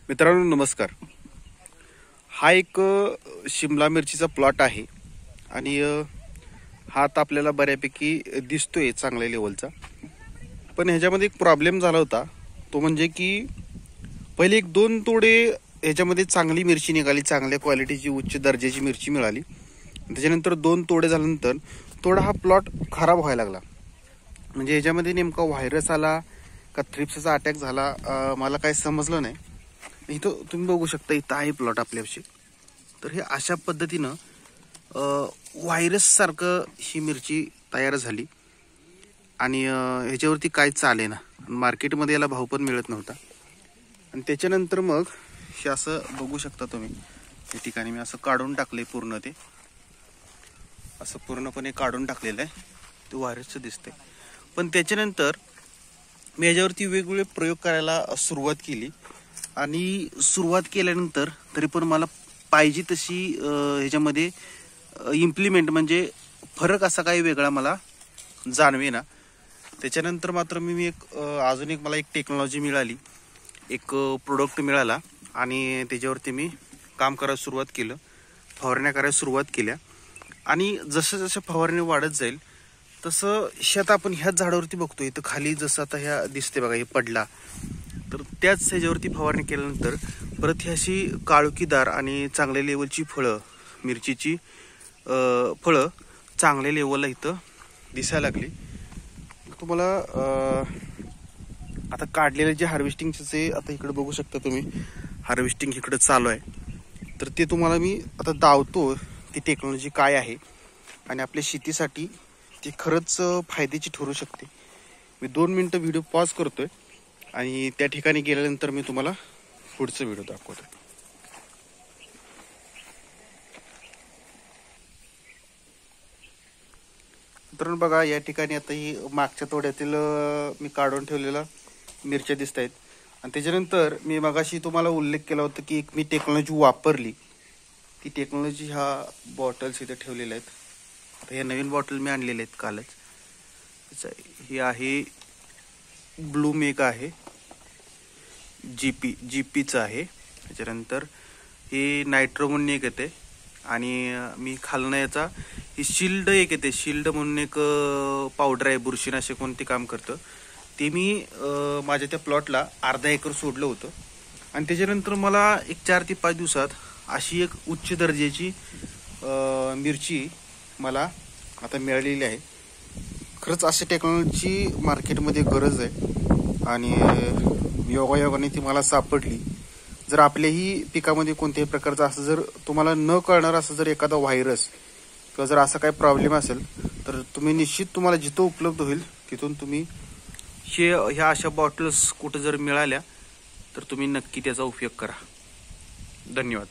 मित्रांनो नमस्कार। हा एक शिमला मिरचीचा प्लॉट आहे आणि हा आता आपल्याला बऱ्यापैकी दिसतोय चांगल्या लेवलचा। पण ह्याच्यामध्ये एक प्रॉब्लेम झाला होता, तो म्हणजे की पहिले एक दोन तोडे ह्याच्यामध्ये चांगली मिरची निघाली, चांगल्या क्वालिटीची उच्च दर्जाची मिरची मिळाली। त्याच्यानंतर दोन तोडे झाल्यानंतर थोडा हा प्लॉट खराब व्हायला लागला। म्हणजे ह्याच्यामध्ये नेमका व्हायरस आला का थ्रिप्सचा अटॅक झाला मला काही समजलं नाही। इथं तुम्ही बघू शकता, इथं आहे प्लॉट आपल्यापाशी। तर हे अशा पद्धतीनं व्हायरस सारखं ही मिरची तयार झाली आणि ह्याच्यावरती काय चालेना, मार्केटमध्ये याला भाव पण मिळत नव्हता। आणि त्याच्यानंतर मग हे असं बघू शकता तुम्ही, या ठिकाणी मी असं काढून टाकले, पूर्ण ते असं पूर्णपणे काढून टाकलेलं आहे, ते व्हायरसचं दिसतंय। पण त्याच्यानंतर मी याच्यावरती वेगवेगळे प्रयोग करायला सुरुवात केली आणि सुरुवात केल्यानंतर तरी पण मला पाहिजे तशी ह्याच्यामध्ये इम्प्लिमेंट म्हणजे फरक असा काही वेगळा मला जाणवेना। त्याच्यानंतर मात्र मी अजून एक मला एक टेक्नॉलॉजी मिळाली, एक प्रोडक्ट मिळाला आणि त्याच्यावरती मी काम करायला सुरुवात केलं, फवारण्या करायला सुरुवात केल्या। आणि जसं जसं फवारणी वाढत जाईल तसं शेत आपण ह्याच झाडावरती बघतोय, इथं खाली जसं आता ह्या दिसते बघा, हे पडला, तर त्याच ह्याच्यावरती फवारणी केल्यानंतर परत ही अशी काळुकीदार आणि चांगल्या लेवलची फळं, मिरचीची फळं चांगल्या लेवलला इथं दिसायला लागली। तुम्हाला आता काढलेले जे हार्वेस्टिंगचे आता इकडे बघू शकता तुम्ही, हार्वेस्टिंग इकडे चालू आहे। तर ते तुम्हाला मी आता दावतो ती टेक्नॉलॉजी काय आहे आणि आपल्या शेतीसाठी ती खरंच फायद्याची ठरू शकते। मी 2 मिनिटं व्हिडिओ पॉज करतोय आणि त्या ठिकाणी गेल्यानंतर मी तुम्हाला पुढचा व्हिडिओ दाखवतो। तर बघा, या ठिकाणी आता ही मागच्या तोड्यातील मी काढून ठेवलेला मिरच्या दिसत आहेत। आणि त्याच्यानंतर मी मगाशी तुम्हाला उल्लेख केला होता की एक मी टेक्नॉलॉजी वापरली, ती टेक्नॉलॉजी ह्या बॉटल्स इथे ठेवलेल्या आहेत। आता ह्या नवीन बॉटल मी आणलेल्या आहेत कालच। ही आहे ब्लूमेक आहे, जीपीचं आहे। त्याच्यानंतर हे नायट्रो म्हणून एक येते आणि मी खालनं याचा ही शिल्ड एक येते, शिल्ड म्हणून एक पावडर आहे, बुरशीनाशक म्हणून ते काम करतं। ते मी माझ्या त्या प्लॉटला अर्धा एकर सोडलं होतं आणि त्याच्यानंतर मला एक 4 ते 5 दिवसात अशी एक उच्च दर्जाची मिरची मला आता मिळालेली आहे। खरंच अशी टेक्नॉलॉजी मार्केटमध्ये गरज आहे आणि योगायोगाने ती मला सापडली। जर आपल्याही पिकामध्ये कोणत्याही प्रकारचा असं जर तुम्हाला न कळणार असं जर एखादा व्हायरस किंवा जर असा काही प्रॉब्लेम असेल तर तुम्ही निश्चित, तुम्हाला जिथं उपलब्ध होईल तिथून तुम्ही ह्या अशा बॉटल्स कुठं जर मिळाल्या तर तुम्ही नक्की त्याचा उपयोग करा। धन्यवाद।